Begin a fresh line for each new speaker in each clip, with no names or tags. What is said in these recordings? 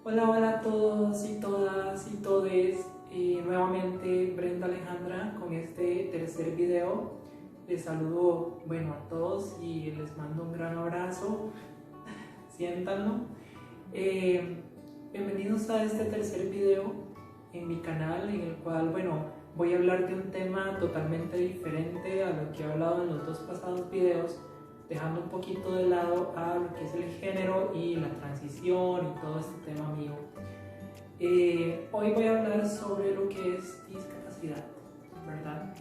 Hola, hola a todos y todas y todes. Nuevamente Brenda Alejandra con este tercer video. Les saludo, a todos y les mando un gran abrazo. Siéntanlo. Eh, Bienvenidos a este tercer video en mi canal, en el cual, voy a hablar de un tema totalmente diferente a lo que he hablado en los dos pasados videos, dejando un poquito de lado a lo que es el género y la transición y todo este tema mío. Hoy voy a hablar sobre lo que es discapacidad, ¿verdad?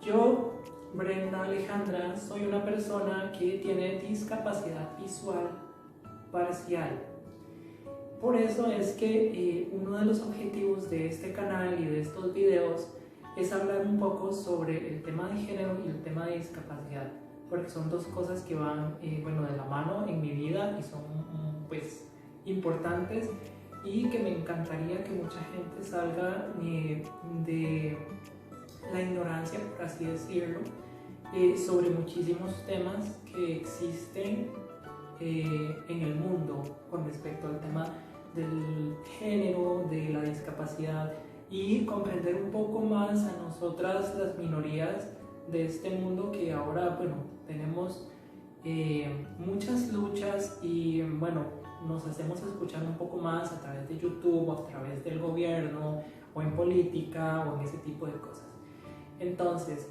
Yo, Brenda Alejandra, soy una persona que tiene discapacidad visual parcial. Por eso es que uno de los objetivos de este canal y de estos videos es hablar un poco sobre el tema de género y el tema de discapacidad, porque son dos cosas que van de la mano en mi vida y son pues importantes, y que me encantaría que mucha gente salga de la ignorancia, por así decirlo, sobre muchísimos temas que existen en el mundo con respecto al tema del género, de la discapacidad, y comprender un poco más a nosotras las minorías de este mundo que ahora tenemos muchas luchas y nos hacemos escuchar un poco más a través de YouTube o a través del gobierno o en política o en ese tipo de cosas. Entonces,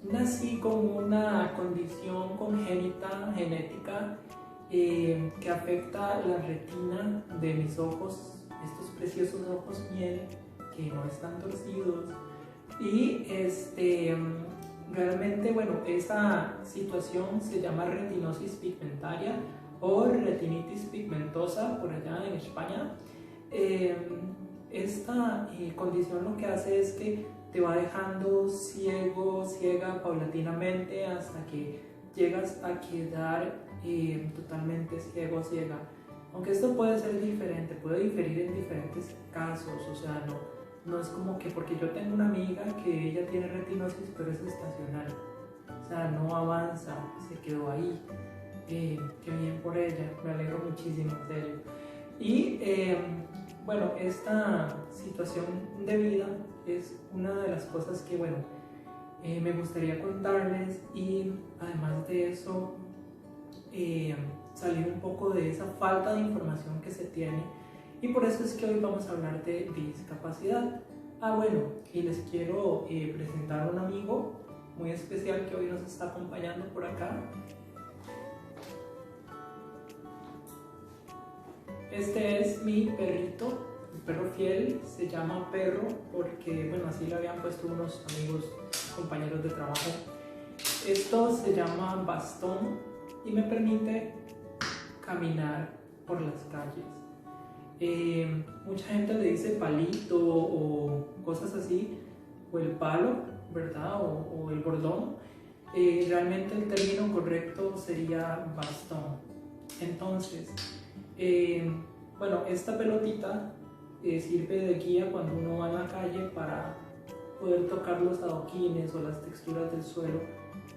nací con una condición congénita, genética, que afecta la retina de mis ojos, estos preciosos ojos miel que no están torcidos. Y realmente, esa situación se llama retinosis pigmentaria o retinitis pigmentosa por allá en España. Esta condición lo que hace es que te va dejando ciego, ciega paulatinamente hasta que llegas a quedar totalmente ciego, ciega. Aunque esto puede ser diferente, puede diferir en diferentes casos, o sea, no es como que porque yo tengo una amiga que ella tiene retinosis pero es estacional, o sea, no avanza, se quedó ahí. Qué bien por ella, me alegro muchísimo, en serio. Y esta situación de vida es una de las cosas que me gustaría contarles, y además de eso salir un poco de esa falta de información que se tiene, y por eso es que hoy vamos a hablar de discapacidad. Y les quiero presentar a un amigo muy especial que hoy nos está acompañando por acá. Este es mi perrito, mi perro fiel. Se llama Perro porque, así le habían puesto unos amigos, compañeros de trabajo. Esto se llama Bastón y me permite caminar por las calles. Mucha gente le dice palito o cosas así, o el palo, ¿verdad? O el bordón. Realmente el término correcto sería bastón. Entonces, esta pelotita sirve de guía cuando uno va en la calle para poder tocar los adoquines o las texturas del suelo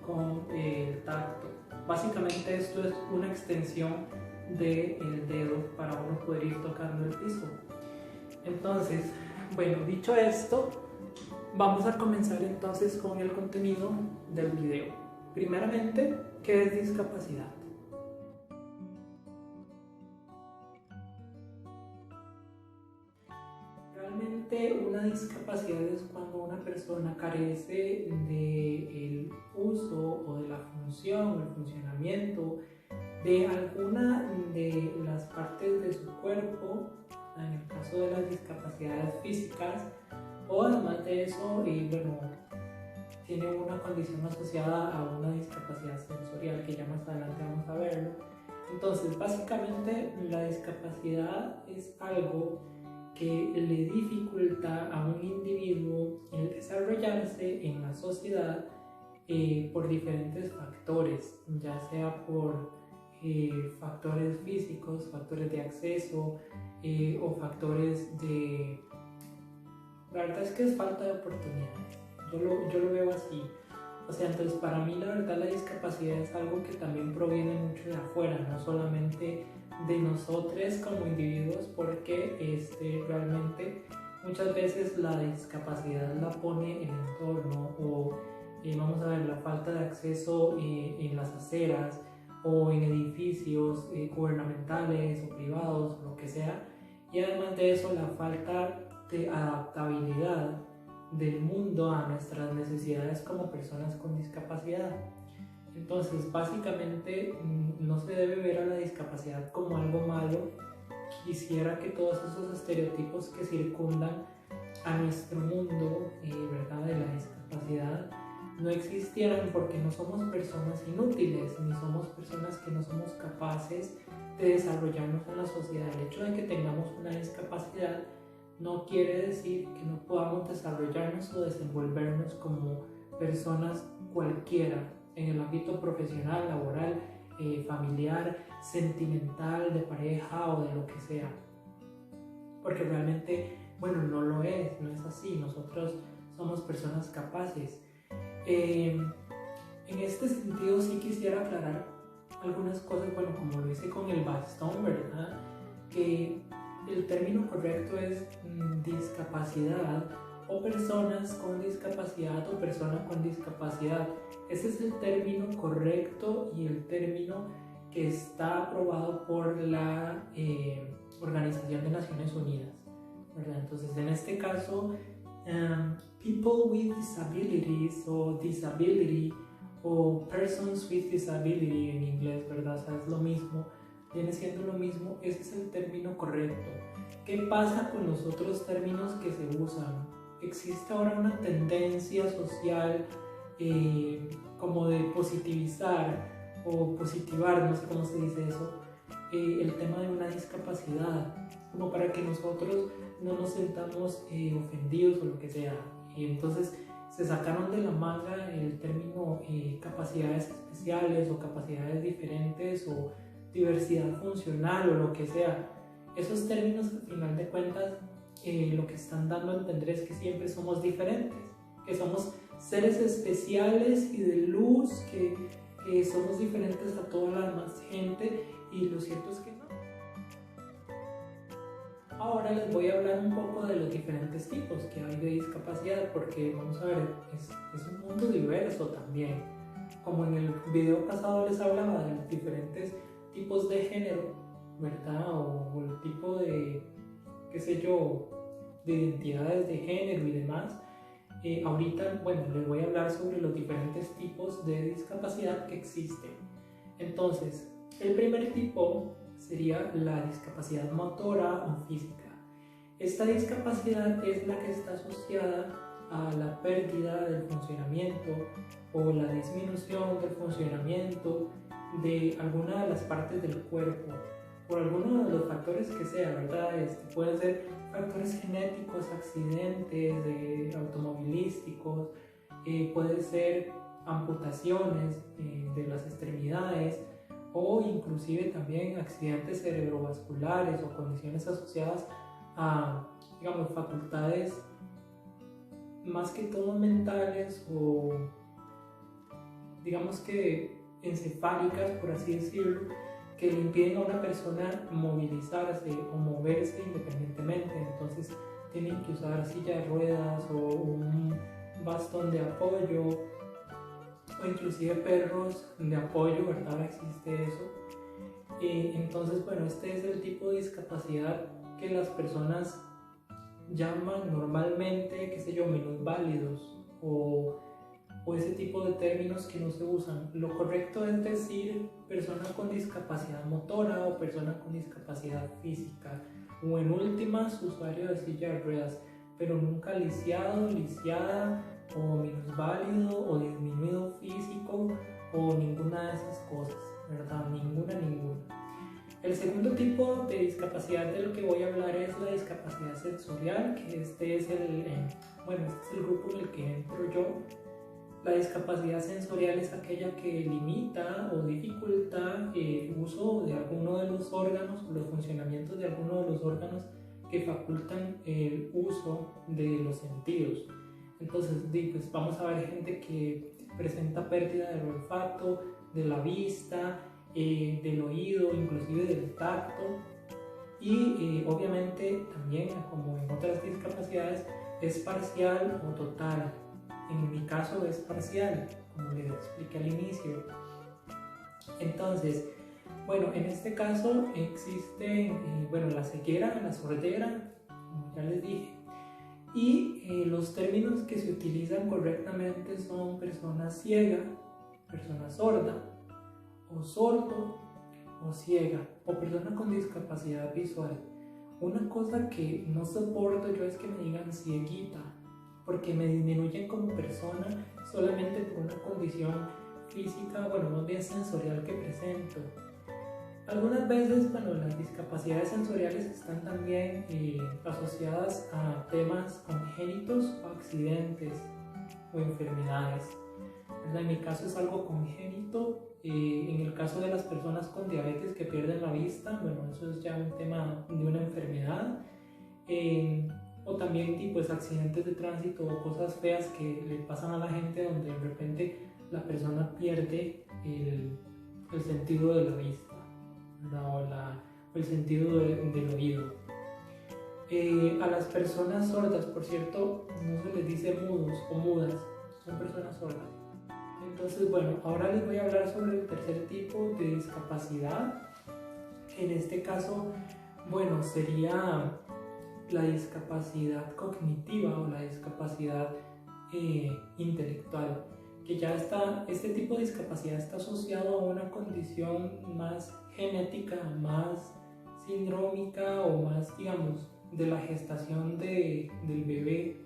con el tacto. Básicamente esto es una extensión del dedo para uno poder ir tocando el piso. Entonces, dicho esto, vamos a comenzar entonces con el contenido del video. Primeramente, ¿qué es discapacidad? Realmente una discapacidad es cuando una persona carece del uso o de la función o el funcionamiento de alguna de las partes de su cuerpo, en el caso de las discapacidades físicas, o además de eso, tiene una condición asociada a una discapacidad sensorial que ya más adelante vamos a verlo. Entonces, básicamente la discapacidad es algo que le dificulta a un individuo el desarrollarse en la sociedad por diferentes factores, ya sea por factores físicos, factores de acceso o factores de... La verdad es que es falta de oportunidades, yo lo veo así. O sea, entonces para mí la verdad la discapacidad es algo que también proviene mucho de afuera, no solamente de nosotros como individuos, porque realmente muchas veces la discapacidad la pone el entorno o vamos a ver la falta de acceso en las aceras o en edificios gubernamentales o privados o lo que sea, y además de eso la falta de adaptabilidad del mundo a nuestras necesidades como personas con discapacidad. Entonces, básicamente no se debe ver a la discapacidad como algo malo. Quisiera que todos esos estereotipos que circundan a nuestro mundo, ¿verdad?, de la discapacidad no existieran, porque no somos personas inútiles, ni somos personas que no somos capaces de desarrollarnos en la sociedad. El hecho de que tengamos una discapacidad no quiere decir que no podamos desarrollarnos o desenvolvernos como personas cualquiera en el ámbito profesional, laboral, familiar, sentimental, de pareja o de lo que sea. Porque realmente, bueno, no lo es, no es así. Nosotros somos personas capaces. En este sentido sí quisiera aclarar algunas cosas, bueno, como lo hice con el bastón, ¿verdad? Que el término correcto es discapacidad o personas con discapacidad o persona con discapacidad. Ese es el término correcto y el término que está aprobado por la Organización de Naciones Unidas, ¿verdad? Entonces, en este caso, people with disabilities o disability o persons with disability en inglés, ¿verdad? O sea, es lo mismo, viene siendo lo mismo, ese es el término correcto. ¿Qué pasa con los otros términos que se usan? Existe ahora una tendencia social como de positivizar o positivar, no sé cómo se dice eso, el tema de una discapacidad, como para que nosotros no nos sintamos ofendidos o lo que sea. Y entonces se sacaron de la manga el término capacidades especiales o capacidades diferentes o diversidad funcional o lo que sea. Esos términos, al final de cuentas, lo que están dando a entender es que siempre somos diferentes, que somos seres especiales y de luz, que somos diferentes a toda la demás gente, y lo cierto es que no. Ahora les voy a hablar un poco de los diferentes tipos que hay de discapacidad, porque vamos a ver, es un mundo diverso también. Como en el video pasado les hablaba de los diferentes tipos de género, ¿verdad? O el tipo de, qué sé yo, de identidades de género y demás. Ahorita, bueno, les voy a hablar sobre los diferentes tipos de discapacidad que existen. Entonces, el primer tipo sería la discapacidad motora o física. Esta discapacidad es la que está asociada a la pérdida del funcionamiento o la disminución del funcionamiento de alguna de las partes del cuerpo, por alguno de los factores que sea, ¿verdad? Pueden ser factores genéticos, accidentes automovilísticos, puede ser amputaciones de las extremidades, o inclusive también accidentes cerebrovasculares o condiciones asociadas a, digamos, facultades más que todo mentales o digamos que encefálicas, por así decirlo, que le impiden a una persona movilizarse o moverse independientemente. Entonces tienen que usar silla de ruedas o un bastón de apoyo, o inclusive perros de apoyo, ¿verdad? Ahora existe eso. Entonces, bueno, este es el tipo de discapacidad que las personas llaman normalmente, qué sé yo, minusválidos o ese tipo de términos que no se usan. Lo correcto es decir persona con discapacidad motora o persona con discapacidad física, o en últimas usuario de silla de ruedas, pero nunca lisiado, lisiada o minusválido o disminuido físico o ninguna de esas cosas, ¿verdad? Ninguna. El segundo tipo de discapacidad del que voy a hablar es la discapacidad sensorial, que este es el grupo en el que entro yo. La discapacidad sensorial es aquella que limita o dificulta el uso de alguno de los órganos o los funcionamientos de alguno de los órganos que facultan el uso de los sentidos. Entonces, pues vamos a ver gente que presenta pérdida del olfato, de la vista, del oído, inclusive del tacto, y obviamente también, como en otras discapacidades, es parcial o total. En mi caso es parcial, como les expliqué al inicio. Entonces, bueno, en este caso existe la ceguera, la sordera, como ya les dije, y los términos que se utilizan correctamente son persona ciega, persona sorda, o sordo, o ciega, o persona con discapacidad visual. Una cosa que no soporto yo es que me digan cieguita, porque me disminuyen como persona solamente por una condición física, más bien sensorial que presento. Algunas veces, las discapacidades sensoriales están también asociadas a temas congénitos o accidentes o enfermedades. En mi caso es algo congénito. En el caso de las personas con diabetes que pierden la vista, eso es ya un tema de una enfermedad. O también pues accidentes de tránsito o cosas feas que le pasan a la gente donde de repente la persona pierde el sentido de la vista, o el sentido del oído. A las personas sordas, por cierto, no se les dice mudos o mudas, son personas sordas. Entonces, ahora les voy a hablar sobre el tercer tipo de discapacidad. En este caso, sería la discapacidad cognitiva o la discapacidad intelectual, que ya este tipo de discapacidad está asociado a una condición más genética, más sindrómica o más, digamos, de la gestación del bebé,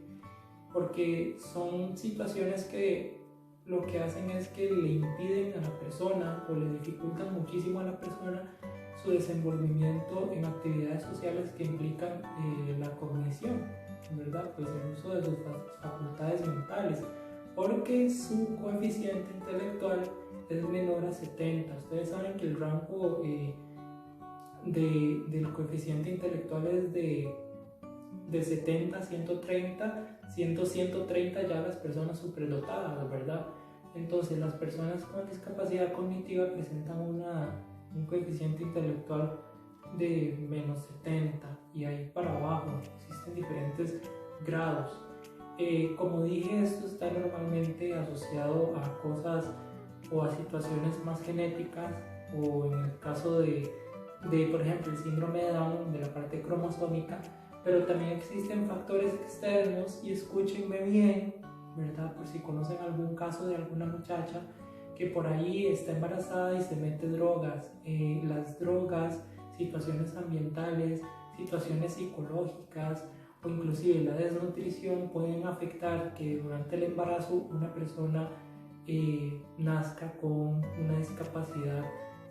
porque son situaciones que lo que hacen es que le impiden a la persona o le dificultan muchísimo a la persona su desenvolvimiento en actividades sociales que implican la cognición, ¿verdad? Pues el uso de sus facultades mentales, porque su coeficiente intelectual es menor a 70. Ustedes saben que el rango del coeficiente intelectual es de 70 a 130, siendo 130 ya las personas superdotadas, ¿verdad? Entonces las personas con discapacidad cognitiva presentan un coeficiente intelectual de menos 70 y ahí para abajo existen diferentes grados. Como dije, esto está normalmente asociado a cosas o a situaciones más genéticas, o en el caso de por ejemplo, el síndrome de Down, de la parte cromosómica, pero también existen factores externos, y escúchenme bien, ¿verdad? Por si conocen algún caso de alguna muchacha que por ahí está embarazada y se mete drogas. Las drogas, situaciones ambientales, situaciones psicológicas o inclusive la desnutrición pueden afectar que durante el embarazo una persona nazca con una discapacidad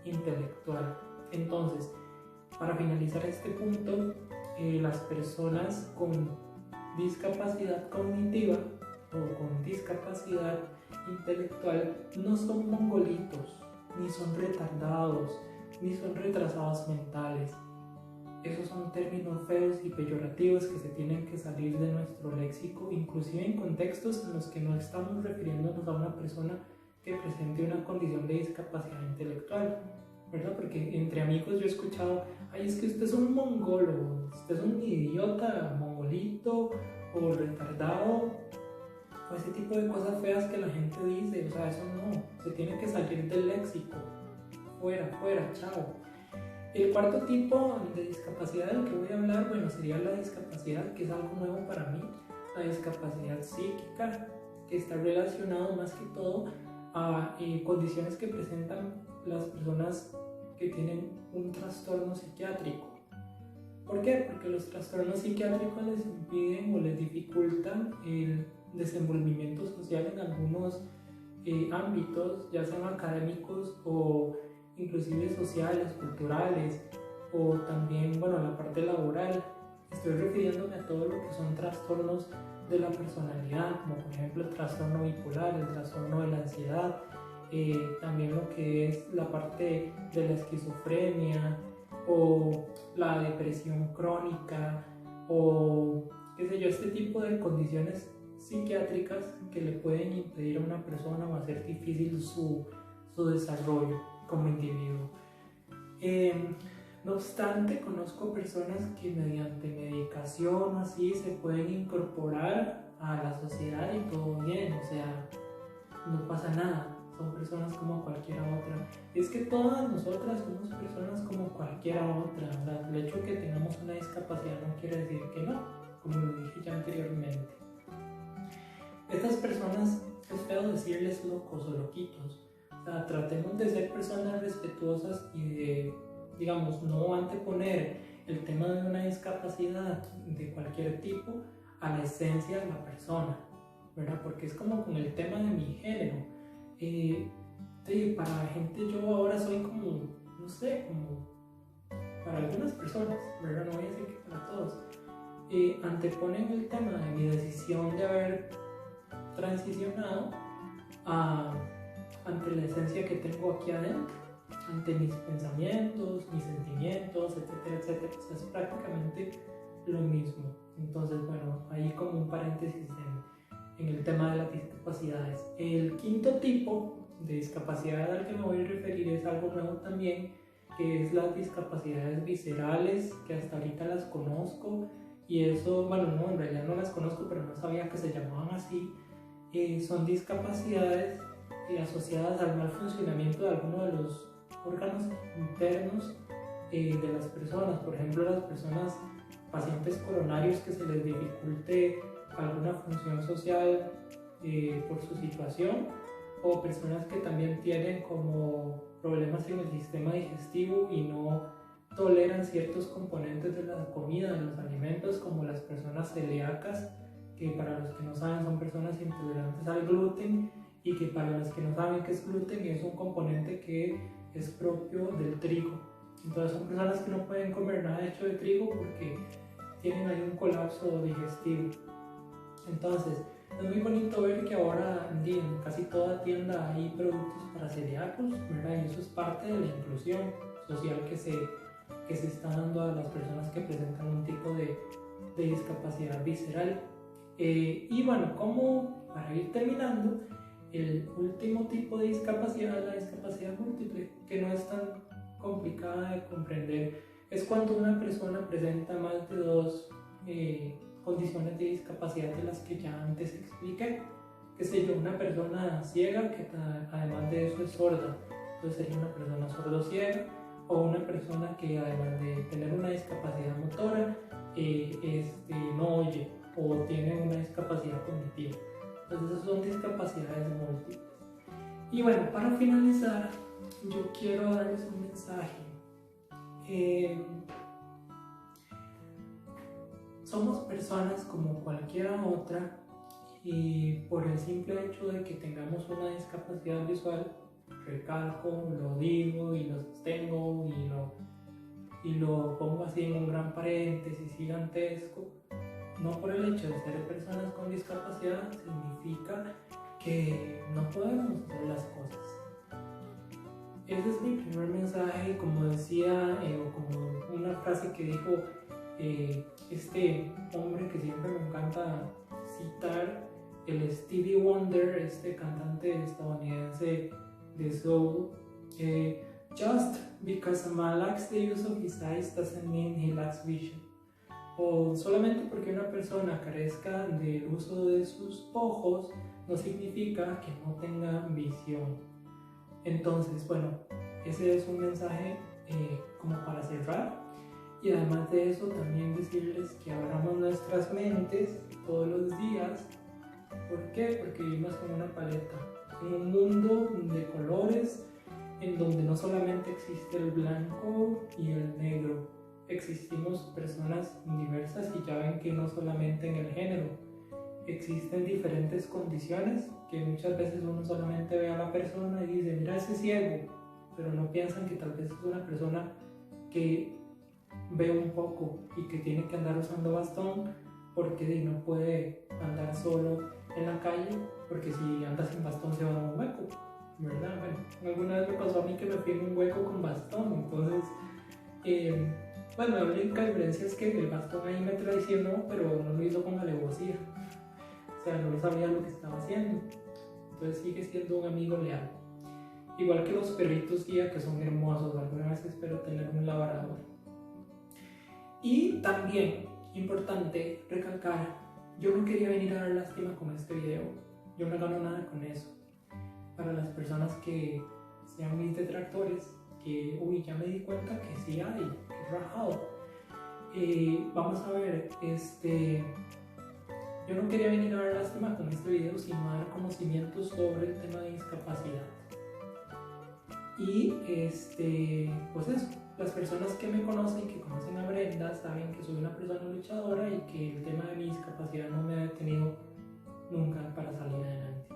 intelectual. Entonces, para finalizar este punto, las personas con discapacidad cognitiva o con discapacidad intelectual no son mongolitos, ni son retardados, ni son retrasados mentales. Esos son términos feos y peyorativos que se tienen que salir de nuestro léxico, inclusive en contextos en los que no estamos refiriéndonos a una persona que presente una condición de discapacidad intelectual, ¿verdad? Porque entre amigos yo he escuchado: ay, es que usted es un mongolo, usted es un idiota, mongolito o retardado, o ese tipo de cosas feas que la gente dice. O sea, eso no, se tiene que salir del léxico. Fuera, chao. El cuarto tipo de discapacidad del que voy a hablar, sería la discapacidad, que es algo nuevo para mí, la discapacidad psíquica, que está relacionado más que todo a condiciones que presentan las personas que tienen un trastorno psiquiátrico. ¿Por qué? Porque los trastornos psiquiátricos les impiden o les dificultan el desenvolvimiento social en algunos ámbitos, ya sean académicos o inclusive sociales, culturales, o también, la parte laboral. Estoy refiriéndome a todo lo que son trastornos de la personalidad, como por ejemplo el trastorno bipolar, el trastorno de la ansiedad, también lo que es la parte de la esquizofrenia o la depresión crónica, o este tipo de condiciones psiquiátricas que le pueden impedir a una persona o hacer difícil su desarrollo. como individuo. No obstante, conozco personas que mediante medicación así se pueden incorporar a la sociedad y todo bien, o sea, no pasa nada, son personas como cualquiera otra. Es que todas nosotras somos personas como cualquiera otra, o sea, el hecho de que tengamos una discapacidad no quiere decir que no, como lo dije ya anteriormente. Estas personas, es feo decirles locos o loquitos, o sea, tratemos de ser personas respetuosas y de, digamos, no anteponer el tema de una discapacidad de cualquier tipo a la esencia de la persona, ¿verdad? Porque es como con el tema de mi género. Sí, para la gente yo ahora soy como, no sé, como para algunas personas, ¿verdad? No voy a decir que para todos. Anteponen el tema de mi decisión de haber transicionado ante la esencia que tengo aquí adentro, ante mis pensamientos, mis sentimientos, etcétera, etcétera. O sea, es prácticamente lo mismo. Entonces, bueno, ahí como un paréntesis en el tema de las discapacidades. El quinto tipo de discapacidad al que me voy a referir es algo nuevo también, que es las discapacidades viscerales, que hasta ahorita las conozco, y eso, bueno, no, en realidad no las conozco, pero no sabía que se llamaban así. Son discapacidades asociadas al mal funcionamiento de alguno de los órganos internos de las personas. Por ejemplo, las personas pacientes coronarios que se les dificulte alguna función social por su situación, o personas que también tienen como problemas en el sistema digestivo y no toleran ciertos componentes de la comida, de los alimentos, como las personas celíacas, que para los que no saben son personas intolerantes al gluten, y que para los que no saben qué es gluten es un componente que es propio del trigo. Entonces son personas que no pueden comer nada hecho de trigo porque tienen ahí un colapso digestivo. Entonces es muy bonito ver que ahora en casi toda tienda hay productos para celíacos, ¿verdad? Y eso es parte de la inclusión social que se está dando a las personas que presentan un tipo de discapacidad visceral. Y bueno, como para ir terminando, el último tipo de discapacidad es la discapacidad múltiple, que no es tan complicada de comprender. Es cuando una persona presenta más de dos condiciones de discapacidad de las que ya antes expliqué. Que sé yo, una persona ciega que además de eso es sorda, entonces sería una persona sordo-ciega, o una persona que además de tener una discapacidad motora no oye o tiene una discapacidad cognitiva. Entonces esas son discapacidades múltiples. Y bueno, para finalizar, yo quiero darles un mensaje. Somos personas como cualquiera otra, y por el simple hecho de que tengamos una discapacidad visual, recalco, lo digo y lo sostengo y lo pongo así en un gran paréntesis gigantesco, no por el hecho de ser personas con discapacidad significa que no podemos hacer las cosas. Ese es mi primer mensaje, como decía, o como una frase que dijo este hombre que siempre me encanta citar, el Stevie Wonder, este cantante estadounidense de soul. Just because a man lacks the use of his eyes doesn't mean he lacks vision. O solamente porque una persona carezca del uso de sus ojos no significa que no tenga visión. Entonces, bueno, ese es un mensaje como para cerrar. Y además de eso, también decirles que abramos nuestras mentes todos los días. ¿Por qué? Porque vivimos en una paleta, en un mundo de colores, en donde no solamente existe el blanco y el negro, existimos personas diversas, y ya ven que no solamente en el género, existen diferentes condiciones que muchas veces uno solamente ve a la persona y dice, mira, ese ciego, pero no piensan que tal vez es una persona que ve un poco y que tiene que andar usando bastón porque no puede andar solo en la calle, porque si anda sin bastón se va a un hueco, ¿verdad? Bueno, alguna vez me pasó a mí que me fui en un hueco con bastón, entonces bueno, la única diferencia es que el bastón ahí me traicionó, pero no lo hizo con alevosía, o sea, no sabía lo que estaba haciendo, entonces sigue siendo un amigo leal. igual que los perritos guía que son hermosos. Alguna vez espero tener un labrador. Y también, importante recalcar, yo no quería venir a dar lástima con este video. Yo no gano nada con eso. Para las personas que sean mis detractores, que ya me di cuenta que sí hay, que es rajado. Vamos a ver, yo no quería venir a dar lástima con este video, sino a dar conocimientos sobre el tema de discapacidad. Y pues eso, las personas que me conocen, que conocen a Brenda, saben que soy una persona luchadora y que el tema de mi discapacidad no me ha detenido nunca para salir adelante.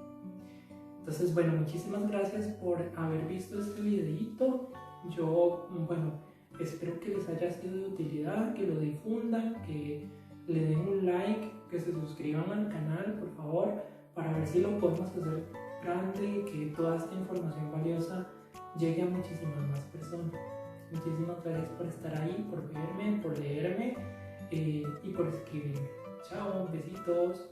Entonces, bueno, muchísimas gracias por haber visto este videito. Yo, bueno, espero que les haya sido de utilidad, que lo difundan, que le den un like, que se suscriban al canal, por favor, para ver si lo podemos hacer grande y que toda esta información valiosa llegue a muchísimas más personas. Muchísimas gracias por estar ahí, por verme, por leerme y por escribirme. Chao, besitos.